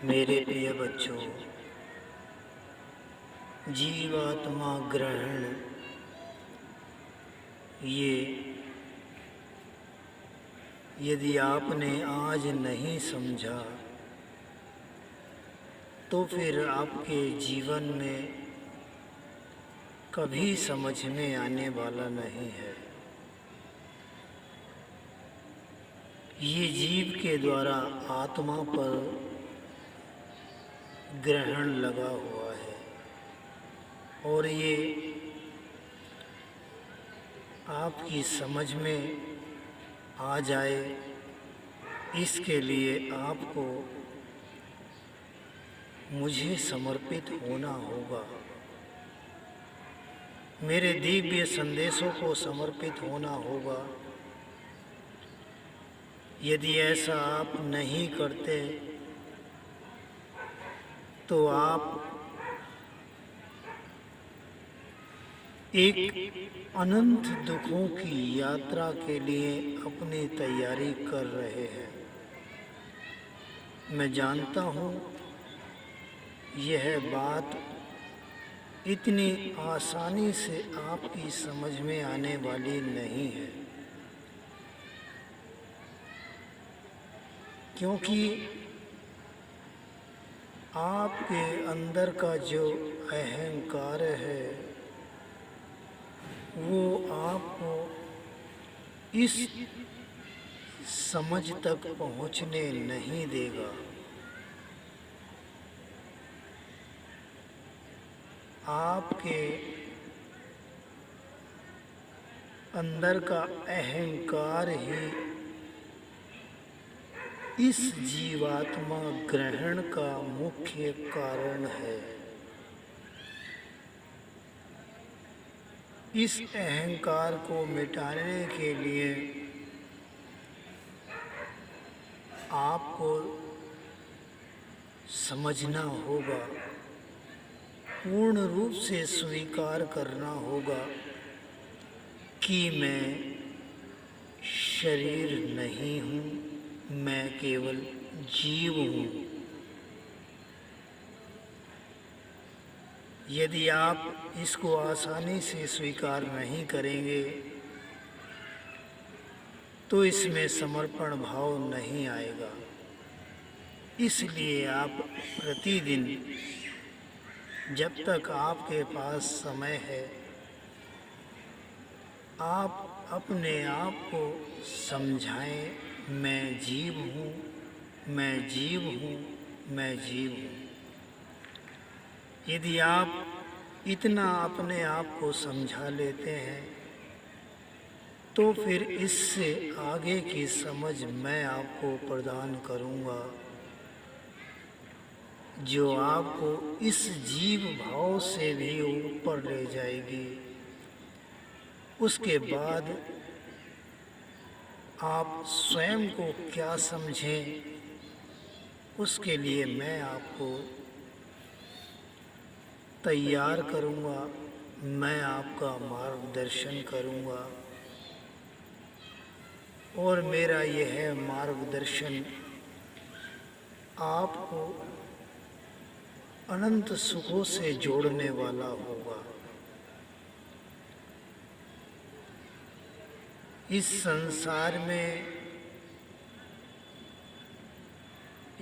मेरे प्रिय बच्चों, जीवात्मा ग्रहण ये यदि आपने आज नहीं समझा तो फिर आपके जीवन में कभी समझ में आने वाला नहीं है। ये जीव के द्वारा आत्मा पर ग्रहण लगा हुआ है और ये आपकी समझ में आ जाए, इसके लिए आपको मुझे समर्पित होना होगा, मेरे दिव्य संदेशों को समर्पित होना होगा। यदि ऐसा आप नहीं करते तो आप एक अनंत दुखों की यात्रा के लिए अपनी तैयारी कर रहे हैं। मैं जानता हूँ यह बात इतनी आसानी से आपकी समझ में आने वाली नहीं है, क्योंकि आपके अंदर का जो अहंकार है वो आपको इस समझ तक पहुंचने नहीं देगा। आपके अंदर का अहंकार ही इस जीवात्मा ग्रहण का मुख्य कारण है। इस अहंकार को मिटाने के लिए आपको समझना होगा, पूर्ण रूप से स्वीकार करना होगा कि मैं शरीर नहीं हूँ, मैं केवल जीव हूँ। यदि आप इसको आसानी से स्वीकार नहीं करेंगे तो इसमें समर्पण भाव नहीं आएगा। इसलिए आप प्रतिदिन जब तक आपके पास समय है आप अपने आप को समझाएं, मैं जीव हूँ, मैं जीव हूँ, मैं जीव हूँ। यदि आप इतना अपने आप को समझा लेते हैं तो फिर इससे आगे की समझ मैं आपको प्रदान करूँगा, जो आपको इस जीव भाव से भी ऊपर ले जाएगी। उसके बाद आप स्वयं को क्या समझें, उसके लिए मैं आपको तैयार करूँगा, मैं आपका मार्गदर्शन करूँगा और मेरा यह मार्गदर्शन आपको अनंत सुखों से जोड़ने वाला होगा। इस संसार में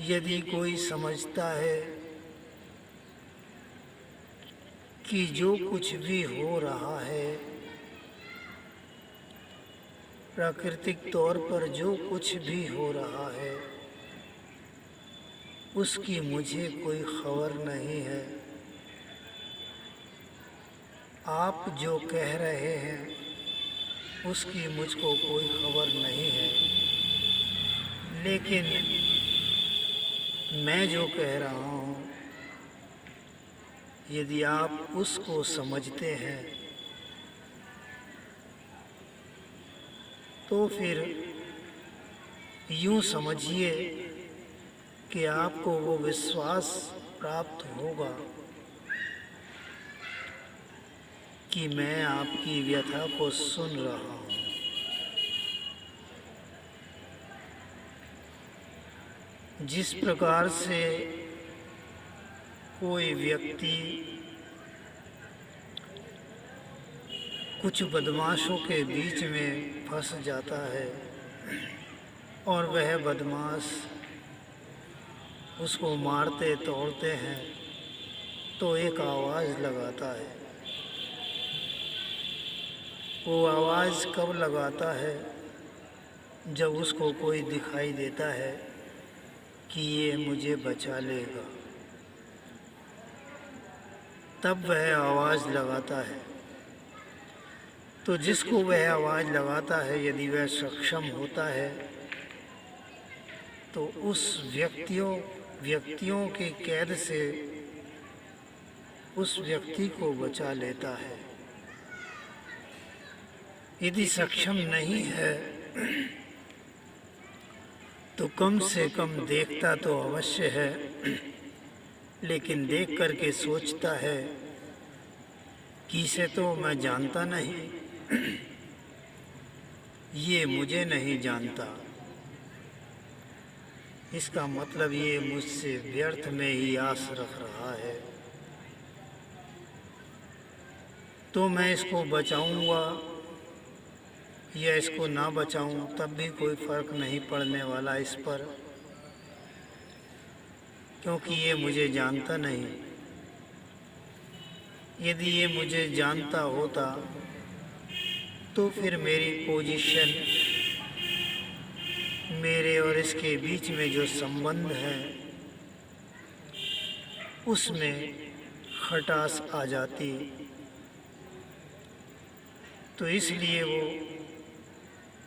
यदि कोई समझता है कि जो कुछ भी हो रहा है, प्राकृतिक तौर पर जो कुछ भी हो रहा है, उसकी मुझे कोई खबर नहीं है। आप जो कह रहे हैं उसकी मुझको कोई खबर नहीं है, लेकिन मैं जो कह रहा हूँ यदि आप उसको समझते हैं तो फिर यूँ समझिए कि आपको वो विश्वास प्राप्त होगा कि मैं आपकी व्यथा को सुन रहा हूँ। जिस प्रकार से कोई व्यक्ति कुछ बदमाशों के बीच में फंस जाता है और वह बदमाश उसको मारते तोड़ते हैं तो एक आवाज़ लगाता है। वो आवाज़ कब लगाता है? जब उसको कोई दिखाई देता है कि ये मुझे बचा लेगा, तब वह आवाज़ लगाता है। तो जिसको वह आवाज़ लगाता है, यदि वह सक्षम होता है तो उस व्यक्तियों की कैद से उस व्यक्ति को बचा लेता है। यदि सक्षम नहीं है तो कम से कम देखता तो अवश्य है, लेकिन देख करके सोचता है कि इसे तो मैं जानता नहीं, ये मुझे नहीं जानता। इसका मतलब ये मुझसे व्यर्थ में ही आस रख रहा है, तो मैं इसको बचाऊंगा या इसको ना बचाऊं तब भी कोई फ़र्क नहीं पड़ने वाला इस पर, क्योंकि ये मुझे जानता नहीं। यदि ये मुझे जानता होता तो फिर मेरी पोजीशन, मेरे और इसके बीच में जो संबंध है उसमें खटास आ जाती। तो इसलिए वो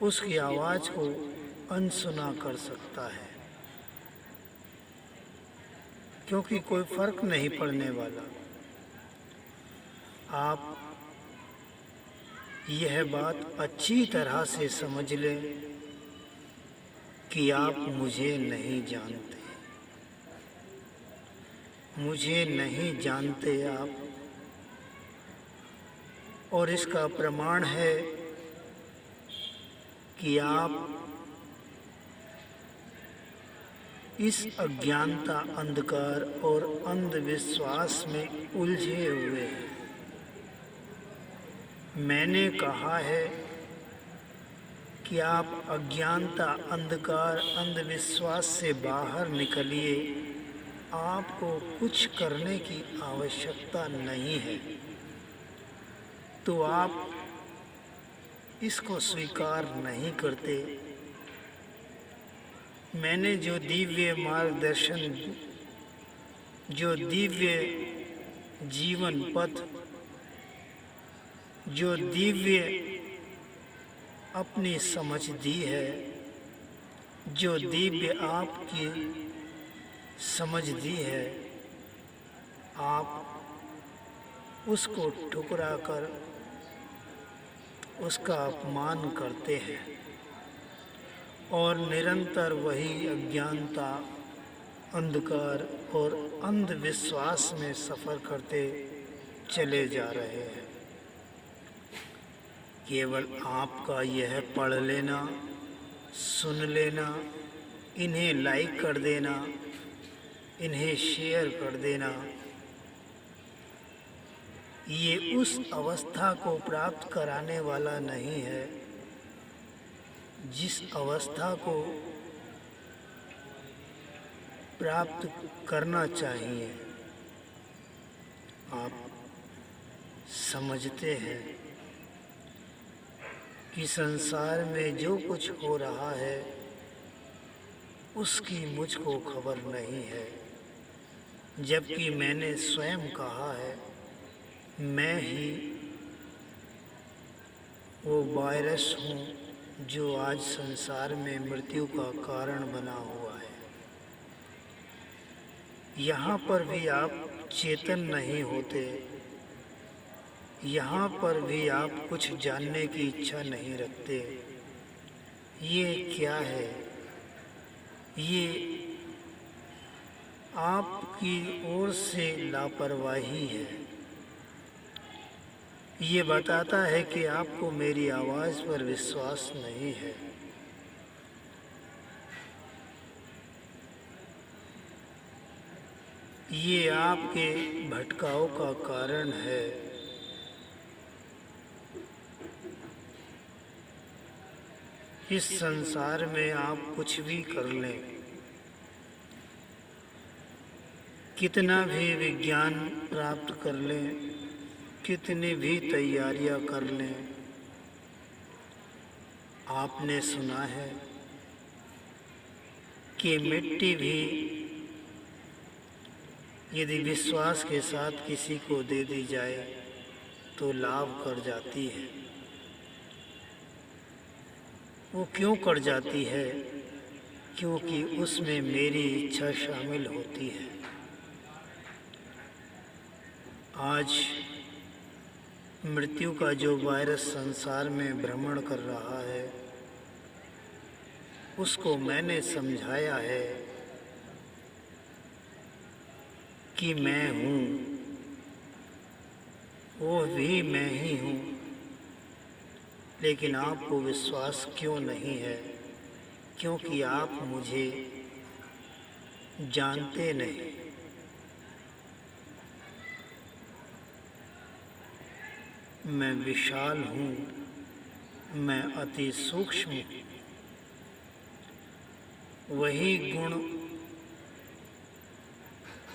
उसकी आवाज़ को अनसुना कर सकता है, क्योंकि कोई फ़र्क नहीं पड़ने वाला। आप यह बात अच्छी तरह से समझ लें कि आप मुझे नहीं जानते, मुझे नहीं जानते आप। और इसका प्रमाण है कि आप इस अज्ञानता, अंधकार और अंधविश्वास में उलझे हुए हैं। मैंने कहा है कि आप अज्ञानता, अंधकार, अंधविश्वास से बाहर निकलिए। आपको कुछ करने की आवश्यकता नहीं है। तो आप इसको स्वीकार नहीं करते। मैंने जो दिव्य मार्गदर्शन, जो दिव्य जीवन पथ, जो दिव्य अपनी समझ दी है, जो दिव्य आपकी समझ दी है, आप उसको ठुकरा कर उसका अपमान करते हैं और निरंतर वही अज्ञानता, अंधकार और अंधविश्वास में सफ़र करते चले जा रहे हैं। केवल आपका यह पढ़ लेना, सुन लेना, इन्हें लाइक कर देना, इन्हें शेयर कर देना, ये उस अवस्था को प्राप्त कराने वाला नहीं है जिस अवस्था को प्राप्त करना चाहिए। आप समझते हैं कि संसार में जो कुछ हो रहा है उसकी मुझको खबर नहीं है, जबकि मैंने स्वयं कहा है मैं ही वो वायरस हूँ जो आज संसार में मृत्यु का कारण बना हुआ है। यहाँ पर भी आप चेतन नहीं होते, यहाँ पर भी आप कुछ जानने की इच्छा नहीं रखते। ये क्या है? ये आपकी ओर से लापरवाही है। ये बताता है कि आपको मेरी आवाज़ पर विश्वास नहीं है। ये आपके भटकाव का कारण है। इस संसार में आप कुछ भी कर लें, कितना भी विज्ञान प्राप्त कर लें, कितनी भी तैयारियां कर लें, आपने सुना है कि मिट्टी भी यदि विश्वास के साथ किसी को दे दी जाए तो लाभ कर जाती है। वो क्यों कर जाती है? क्योंकि उसमें मेरी इच्छा शामिल होती है। आज मृत्यु का जो वायरस संसार में भ्रमण कर रहा है, उसको मैंने समझाया है कि मैं हूँ, वो भी मैं ही हूँ। लेकिन आपको विश्वास क्यों नहीं है? क्योंकि आप मुझे जानते नहीं। मैं विशाल हूँ, मैं अति सूक्ष्म हूँ। वही गुण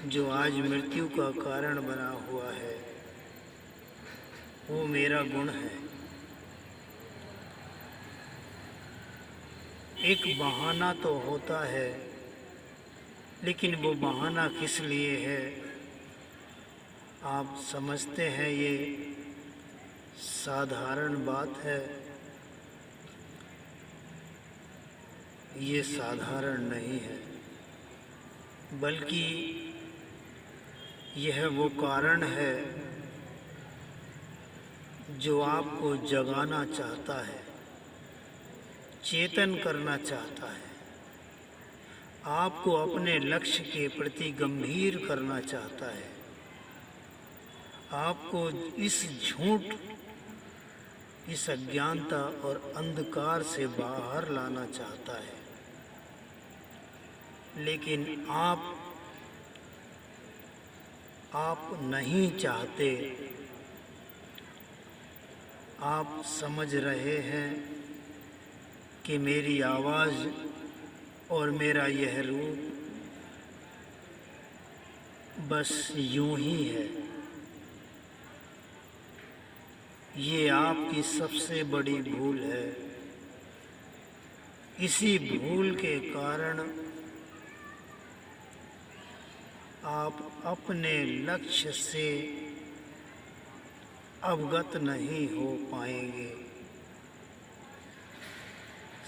जो आज मृत्यु का कारण बना हुआ है, वो मेरा गुण है। एक बहाना तो होता है, लेकिन वो बहाना किस लिए है? आप समझते हैं ये साधारण बात है? ये साधारण नहीं है, बल्कि यह वो कारण है जो आपको जगाना चाहता है, चेतन करना चाहता है, आपको अपने लक्ष्य के प्रति गंभीर करना चाहता है, आपको इस झूठ, इस अज्ञानता और अंधकार से बाहर लाना चाहता है। लेकिन आप नहीं चाहते। आप समझ रहे हैं कि मेरी आवाज़ और मेरा यह रूप बस यूं ही है। ये आपकी सबसे बड़ी भूल है। इसी भूल के कारण आप अपने लक्ष्य से अवगत नहीं हो पाएंगे।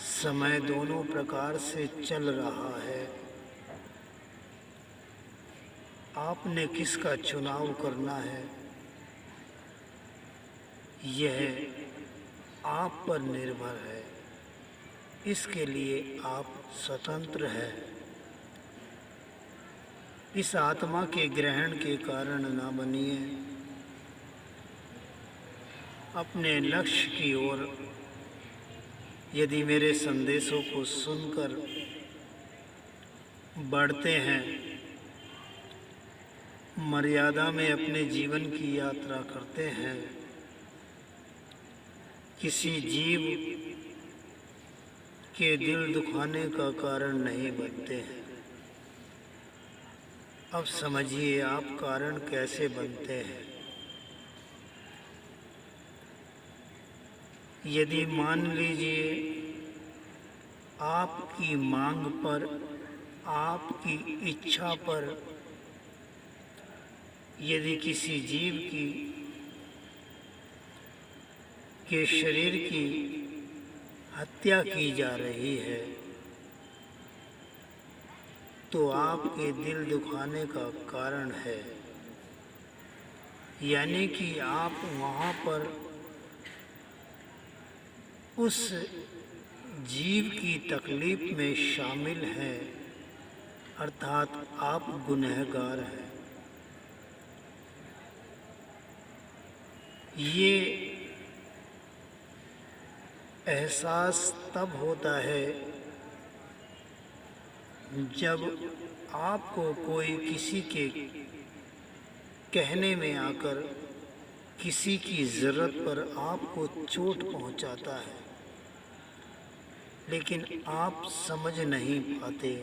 समय दोनों प्रकार से चल रहा है। आपने किसका चुनाव करना है, यह आप पर निर्भर है। इसके लिए आप स्वतंत्र हैं। इस आत्मा के ग्रहण के कारण ना बनिए। अपने लक्ष्य की ओर यदि मेरे संदेशों को सुनकर बढ़ते हैं, मर्यादा में अपने जीवन की यात्रा करते हैं, किसी जीव के दिल दुखाने का कारण नहीं बनते हैं। अब समझिए आप कारण कैसे बनते हैं। यदि मान लीजिए आपकी मांग पर, आपकी इच्छा पर यदि किसी जीव के शरीर की हत्या की जा रही है, तो आपके दिल दुखाने का कारण है। यानी कि आप वहाँ पर उस जीव की तकलीफ में शामिल हैं, अर्थात आप गुनहगार हैं। ये एहसास तब होता है जब आपको कोई किसी के कहने में आकर किसी की ज़रूरत पर आपको चोट पहुंचाता है, लेकिन आप समझ नहीं पाते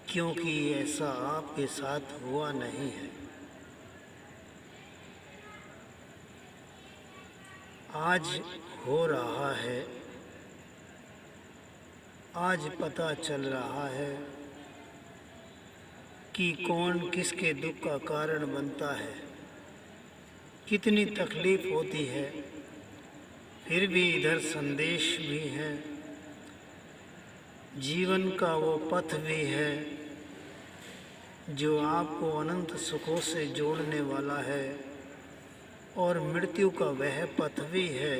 क्योंकि ऐसा आपके साथ हुआ नहीं है। आज हो रहा है, आज पता चल रहा है कि कौन किसके दुख का कारण बनता है, कितनी तकलीफ होती है। फिर भी इधर संदेश भी है, जीवन का वो पथ भी है जो आपको अनंत सुखों से जोड़ने वाला है, और मृत्यु का वह पथ भी है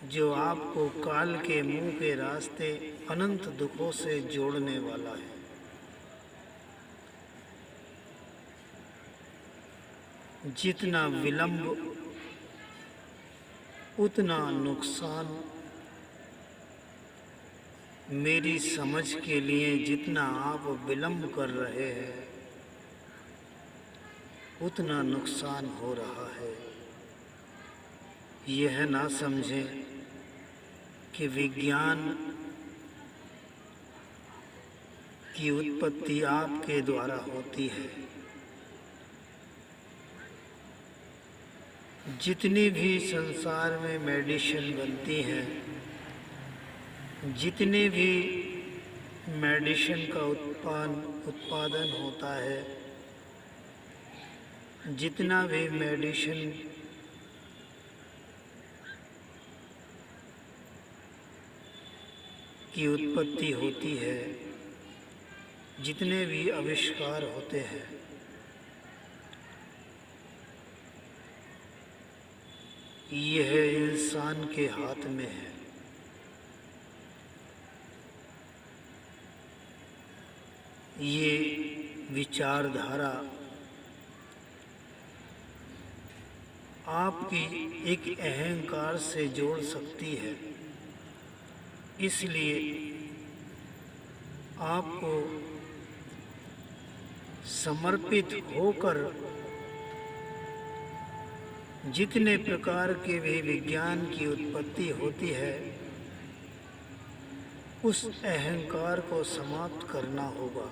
जो आपको काल के मुंह के रास्ते अनंत दुखों से जोड़ने वाला है। जितना विलंब उतना नुकसान। मेरी समझ के लिए जितना आप विलंब कर रहे हैं उतना नुकसान हो रहा है। यह ना समझें कि विज्ञान की उत्पत्ति आपके द्वारा होती है। जितनी भी संसार में मेडिसिन बनती हैं, जितने भी मेडिसिन का उत्पादन होता है, जितना भी मेडिसिन की उत्पत्ति होती है, जितने भी आविष्कार होते हैं, यह इंसान के हाथ में है। ये विचारधारा आपकी एक अहंकार से जोड़ सकती है। इसलिए आपको समर्पित होकर जितने प्रकार के भी विज्ञान की उत्पत्ति होती है, उस अहंकार को समाप्त करना होगा,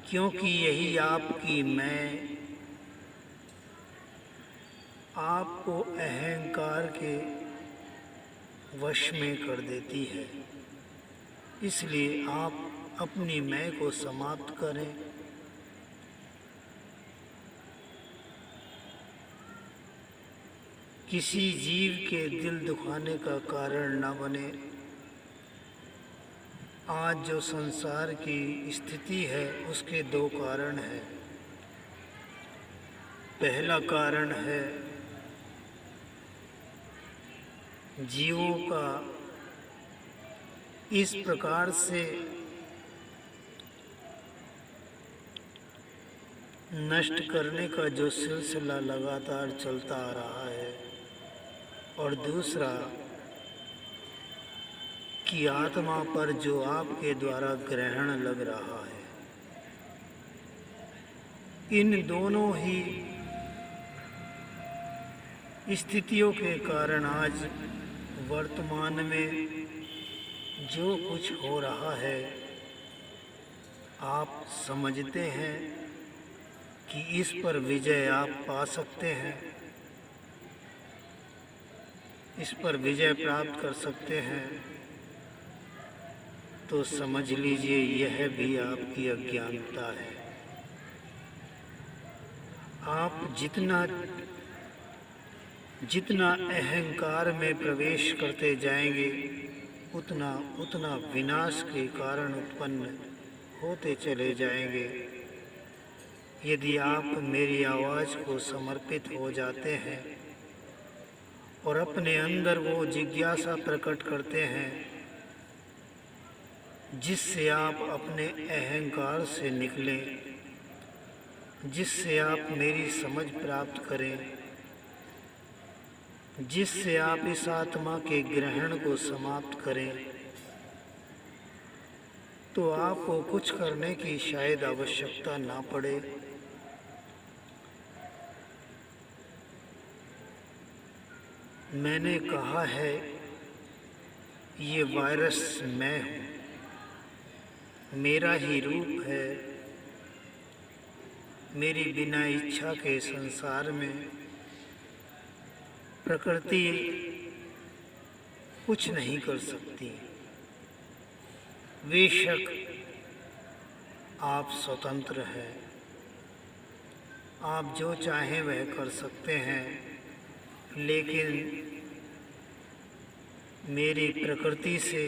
क्योंकि यही आपकी मैं आपको अहंकार के वश में कर देती है। इसलिए आप अपनी मैं को समाप्त करें। किसी जीव के दिल दुखाने का कारण न बने। आज जो संसार की स्थिति है उसके दो कारण हैं। पहला कारण है जीवों का इस प्रकार से नष्ट करने का जो सिलसिला लगातार चलता आ रहा है, और दूसरा कि आत्मा पर जो आपके द्वारा ग्रहण लग रहा है। इन दोनों ही स्थितियों के कारण आज वर्तमान में जो कुछ हो रहा है, आप समझते हैं कि इस पर विजय आप पा सकते हैं, इस पर विजय प्राप्त कर सकते हैं, तो समझ लीजिए यह भी आपकी अज्ञानता है। आप जितना अहंकार में प्रवेश करते जाएंगे, उतना विनाश के कारण उत्पन्न होते चले जाएंगे। यदि आप मेरी आवाज़ को समर्पित हो जाते हैं और अपने अंदर वो जिज्ञासा प्रकट करते हैं जिससे आप अपने अहंकार से निकलें, जिससे आप मेरी समझ प्राप्त करें, जिससे आप इस आत्मा के ग्रहण को समाप्त करें, तो आपको कुछ करने की शायद आवश्यकता ना पड़े। मैंने कहा है, ये वायरस मैं हूँ, मेरा ही रूप है। मेरी बिना इच्छा के संसार में प्रकृति कुछ नहीं कर सकती। बेशक आप स्वतंत्र हैं, आप जो चाहें वह कर सकते हैं, लेकिन मेरी प्रकृति से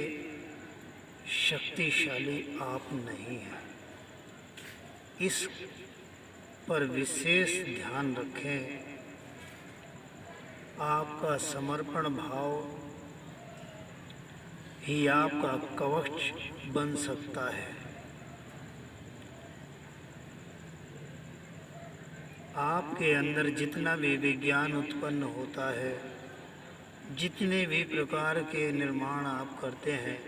शक्तिशाली आप नहीं हैं। इस पर विशेष ध्यान रखें। आपका समर्पण भाव ही आपका कवच बन सकता है। आपके अंदर जितना भी विज्ञान उत्पन्न होता है, जितने भी प्रकार के निर्माण आप करते हैं,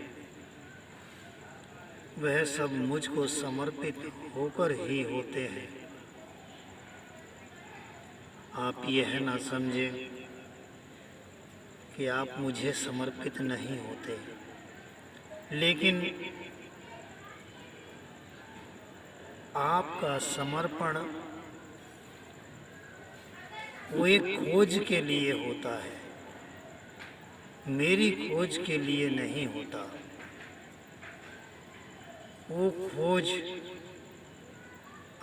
वह सब मुझको समर्पित होकर ही होते हैं। आप यह ना समझें कि आप मुझे समर्पित नहीं होते, लेकिन आपका समर्पण वो एक खोज के लिए होता है, मेरी खोज के लिए नहीं होता। वो खोज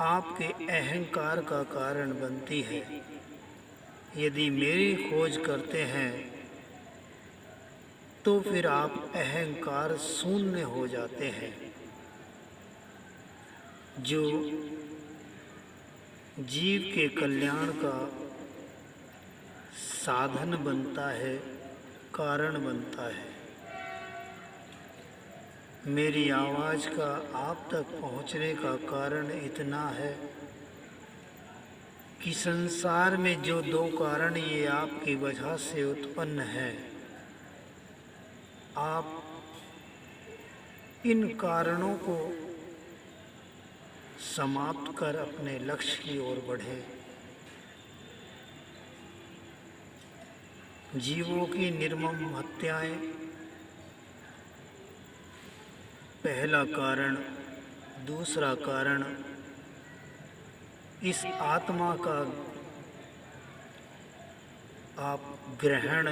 आपके अहंकार का कारण बनती है। यदि मेरी खोज करते हैं तो फिर आप अहंकार शून्य हो जाते हैं। जो जीव के कल्याण का साधन बनता है, कारण बनता है। मेरी आवाज़ का आप तक पहुंचने का कारण इतना है कि संसार में जो दो कारण ये आपकी वजह से उत्पन्न है, आप इन कारणों को समाप्त कर अपने लक्ष्य की ओर बढ़े। जीवों की निर्मम हत्याएं पहला कारण। दूसरा कारण इस आत्मा का आप ग्रहण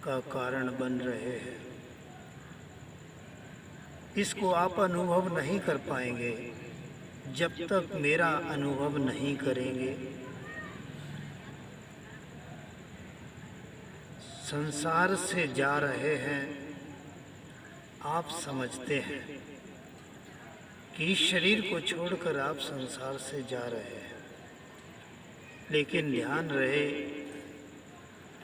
का कारण बन रहे हैं। इसको आप अनुभव नहीं कर पाएंगे जब तक मेरा अनुभव नहीं करेंगे। संसार से जा रहे हैं, आप समझते हैं कि इस शरीर को छोड़कर आप संसार से जा रहे हैं, लेकिन ध्यान रहे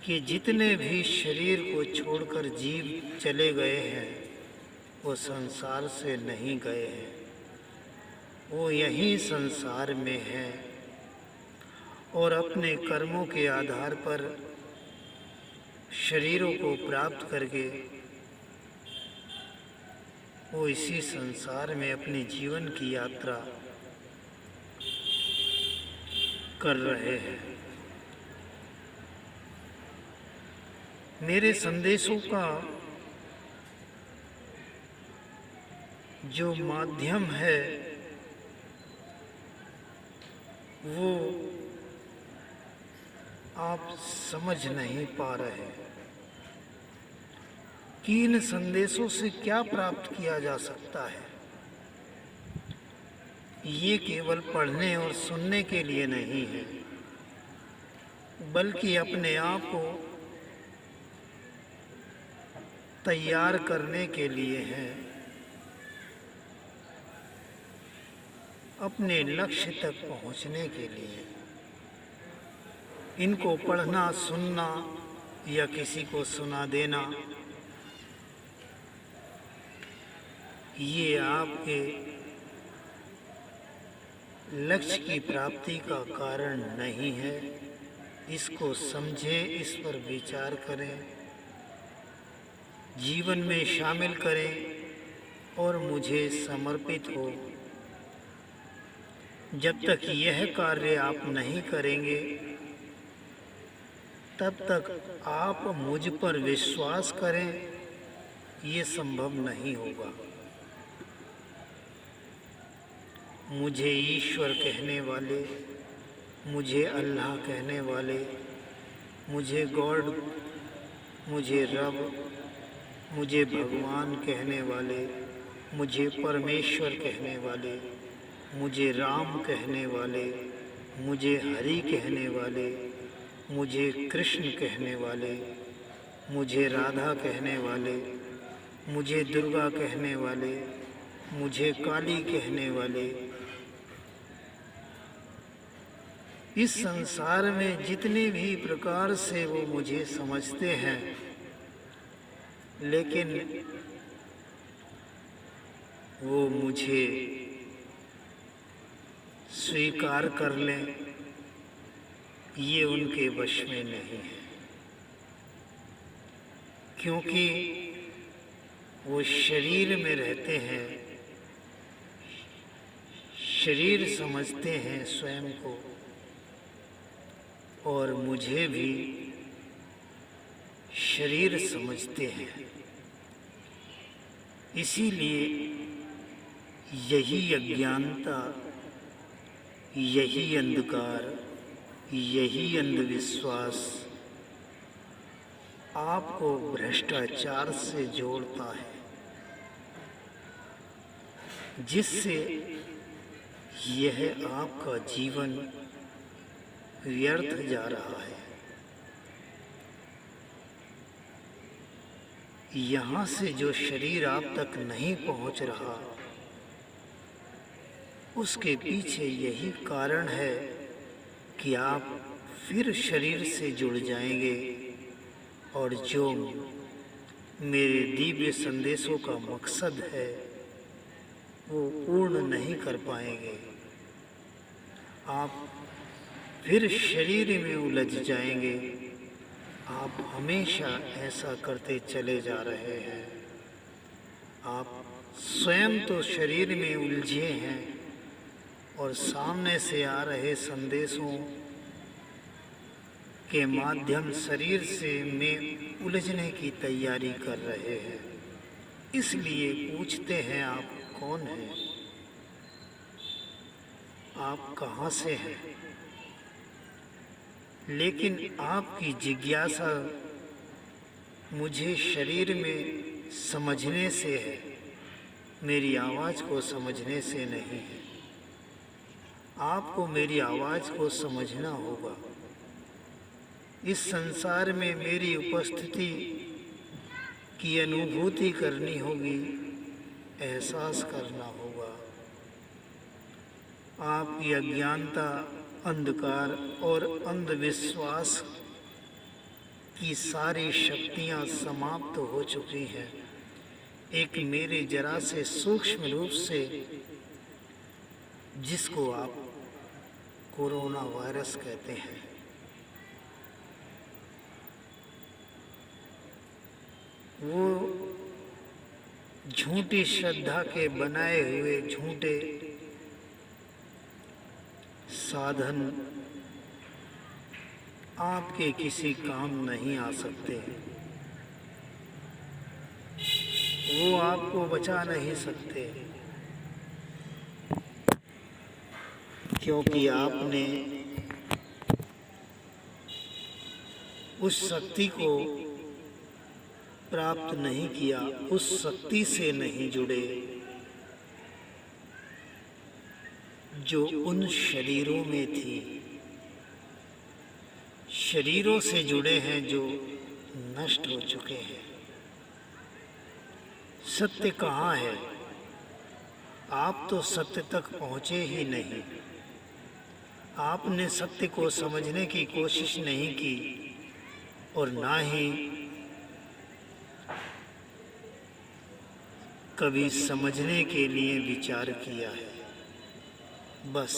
कि जितने भी शरीर को छोड़कर जीव चले गए हैं, वो संसार से नहीं गए हैं, वो यहीं संसार में हैं और अपने कर्मों के आधार पर शरीरों को प्राप्त करके वो इसी संसार में अपने जीवन की यात्रा कर रहे हैं। मेरे संदेशों का जो माध्यम है वो आप समझ नहीं पा रहे कि इन संदेशों से क्या प्राप्त किया जा सकता है। ये केवल पढ़ने और सुनने के लिए नहीं है, बल्कि अपने आप को तैयार करने के लिए है, अपने लक्ष्य तक पहुंचने के लिए। इनको पढ़ना, सुनना या किसी को सुना देना ये आपके लक्ष्य की प्राप्ति का कारण नहीं है। इसको समझें, इस पर विचार करें, जीवन में शामिल करें और मुझे समर्पित हो। जब तक यह कार्य आप नहीं करेंगे तब तक आप मुझ पर विश्वास करें, ये संभव नहीं होगा। मुझे ईश्वर कहने वाले, मुझे अल्लाह कहने वाले, मुझे गॉड, मुझे रब, मुझे भगवान कहने वाले, मुझे परमेश्वर कहने वाले, मुझे राम कहने वाले, मुझे हरि कहने वाले, मुझे कृष्ण कहने वाले, मुझे राधा कहने वाले, मुझे दुर्गा कहने वाले, मुझे काली कहने वाले, इस संसार में जितने भी प्रकार से वो मुझे समझते हैं, लेकिन वो मुझे स्वीकार कर लें, ये उनके वश में नहीं है, क्योंकि वो शरीर में रहते हैं, शरीर समझते हैं स्वयं को, और मुझे भी शरीर समझते हैं। इसीलिए यही अज्ञानता, यही अंधकार, यही अंधविश्वास आपको भ्रष्टाचार से जोड़ता है, जिससे यह आपका जीवन व्यर्थ जा रहा है। यहाँ से जो शरीर आप तक नहीं पहुँच रहा, उसके पीछे यही कारण है कि आप फिर शरीर से जुड़ जाएंगे और जो मेरे दिव्य संदेशों का मकसद है वो पूर्ण नहीं कर पाएंगे। आप फिर शरीर में उलझ जाएंगे। आप हमेशा ऐसा करते चले जा रहे हैं। आप स्वयं तो शरीर में उलझे हैं और सामने से आ रहे संदेशों के माध्यम शरीर से में उलझने की तैयारी कर रहे हैं। इसलिए पूछते हैं आप कौन हैं, आप कहाँ से हैं। लेकिन आपकी जिज्ञासा मुझे शरीर में समझने से है, मेरी आवाज़ को समझने से नहीं है। आपको मेरी आवाज़ को समझना होगा। इस संसार में मेरी उपस्थिति की अनुभूति करनी होगी, एहसास करना होगा। आपकी अज्ञानता, अंधकार और अंधविश्वास की सारी शक्तियाँ समाप्त हो चुकी हैं। एक मेरे जरा से सूक्ष्म रूप से, जिसको आप कोरोना वायरस कहते हैं, वो झूठी श्रद्धा के बनाए हुए झूठे साधन आपके किसी काम नहीं आ सकते। वो आपको बचा नहीं सकते, क्योंकि आपने उस शक्ति को प्राप्त नहीं किया, उस शक्ति से नहीं जुड़े जो उन शरीरों में थी। शरीरों से जुड़े हैं जो नष्ट हो चुके हैं। सत्य कहाँ है? आप तो सत्य तक पहुँचे ही नहीं। आपने सत्य को समझने की कोशिश नहीं की और ना ही कभी समझने के लिए विचार किया है। बस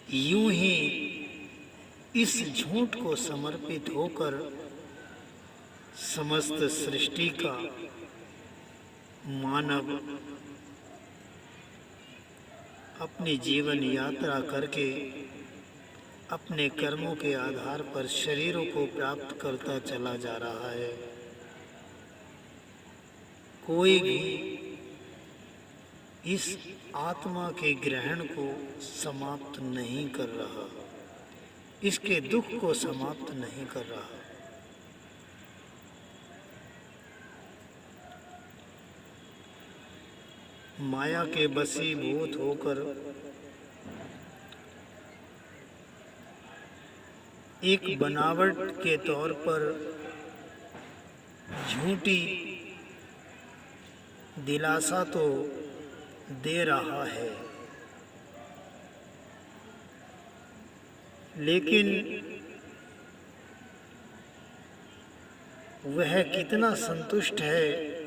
यूं ही इस झूठ को समर्पित होकर समस्त सृष्टि का मानव अपनी जीवन यात्रा करके अपने कर्मों के आधार पर शरीरों को प्राप्त करता चला जा रहा है। कोई भी इस आत्मा के ग्रहण को समाप्त नहीं कर रहा, इसके दुख को समाप्त नहीं कर रहा। माया के वशीभूत होकर एक बनावट के तौर पर झूठी दिलासा तो दे रहा है, लेकिन वह कितना संतुष्ट है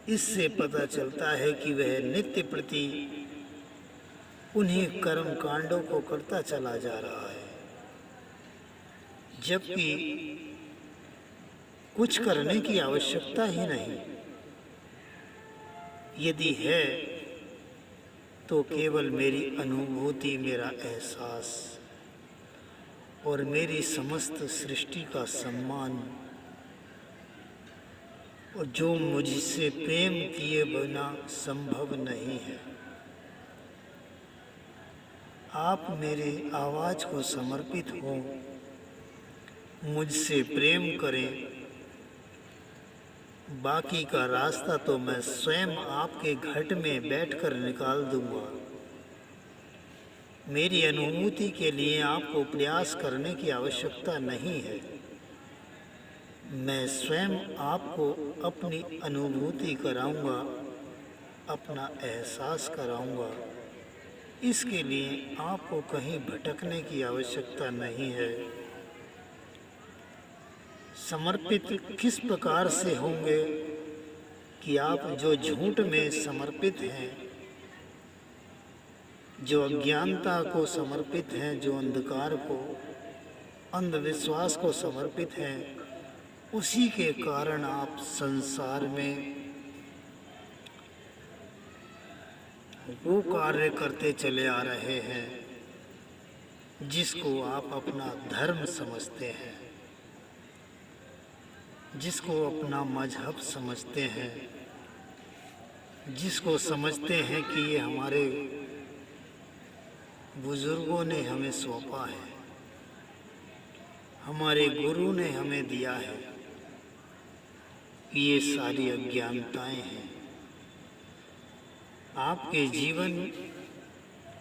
इससे पता चलता है कि वह नित्य प्रति उन्हीं कर्म कांडों को करता चला जा रहा है, जबकि कुछ करने की आवश्यकता ही नहीं। यदि है तो केवल मेरी अनुभूति, मेरा एहसास और मेरी समस्त सृष्टि का सम्मान, और जो मुझसे प्रेम किए बिना संभव नहीं है। आप मेरे आवाज को समर्पित हो, मुझसे प्रेम करें, बाकी का रास्ता तो मैं स्वयं आपके घट में बैठकर निकाल दूंगा। मेरी अनुभूति के लिए आपको प्रयास करने की आवश्यकता नहीं है। मैं स्वयं आपको अपनी अनुभूति कराऊंगा, अपना एहसास कराऊंगा। इसके लिए आपको कहीं भटकने की आवश्यकता नहीं है। समर्पित किस प्रकार से होंगे कि आप जो झूठ में समर्पित हैं, जो अज्ञानता को समर्पित हैं, जो अंधकार को, अंधविश्वास को समर्पित हैं, उसी के कारण आप संसार में वो कार्य करते चले आ रहे हैं जिसको आप अपना धर्म समझते हैं, जिसको अपना मजहब समझते हैं, जिसको समझते हैं कि ये हमारे बुजुर्गों ने हमें सौंपा है, हमारे गुरु ने हमें दिया है। ये सारी अज्ञानताएं हैं। आपके जीवन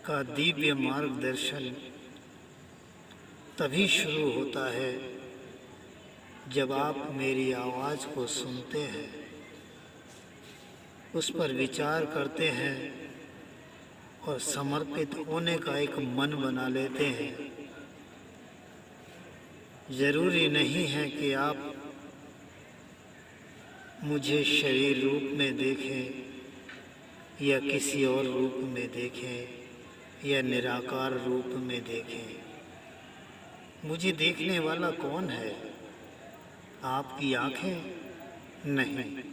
का दिव्य मार्गदर्शन तभी शुरू होता है जब आप मेरी आवाज़ को सुनते हैं, उस पर विचार करते हैं और समर्पित होने का एक मन बना लेते हैं। जरूरी नहीं है कि आप मुझे शरीर रूप में देखें या किसी और रूप में देखें या निराकार रूप में देखें। मुझे देखने वाला कौन है? आपकी आंखें? नहीं।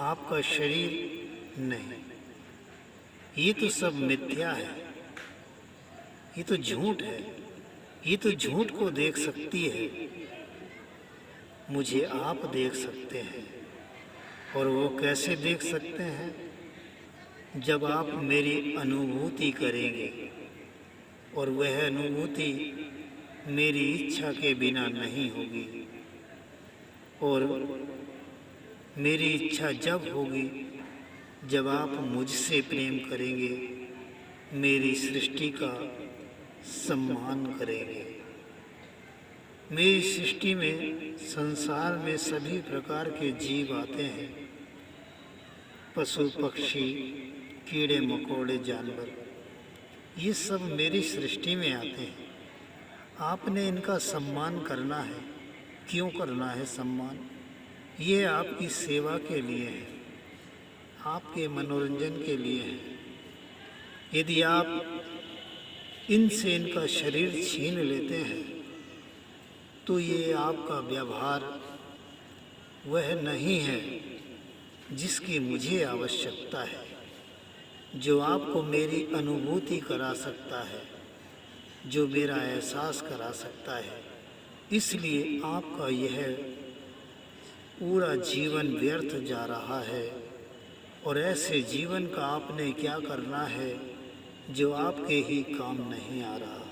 आपका शरीर? नहीं। ये तो सब मिथ्या है, ये तो झूठ है। ये तो झूठ को देख सकती है, मुझे आप देख सकते हैं। और वो कैसे देख सकते हैं? जब आप मेरी अनुभूति करेंगे, और वह अनुभूति मेरी इच्छा के बिना नहीं होगी। और मेरी इच्छा जब होगी जब आप मुझसे प्रेम करेंगे, मेरी सृष्टि का सम्मान करेंगे। मेरी सृष्टि में, संसार में सभी प्रकार के जीव आते हैं, पशु पक्षी, कीड़े मकोड़े, जानवर, ये सब मेरी सृष्टि में आते हैं। आपने इनका सम्मान करना है। क्यों करना है सम्मान? ये आपकी सेवा के लिए है, आपके मनोरंजन के लिए है। यदि आप इनसे इनका शरीर छीन लेते हैं तो ये आपका व्यवहार वह नहीं है जिसकी मुझे आवश्यकता है, जो आपको मेरी अनुभूति करा सकता है, जो मेरा एहसास करा सकता है। इसलिए आपका यह पूरा जीवन व्यर्थ जा रहा है और ऐसे जीवन का आपने क्या करना है जो आपके ही काम नहीं आ रहा।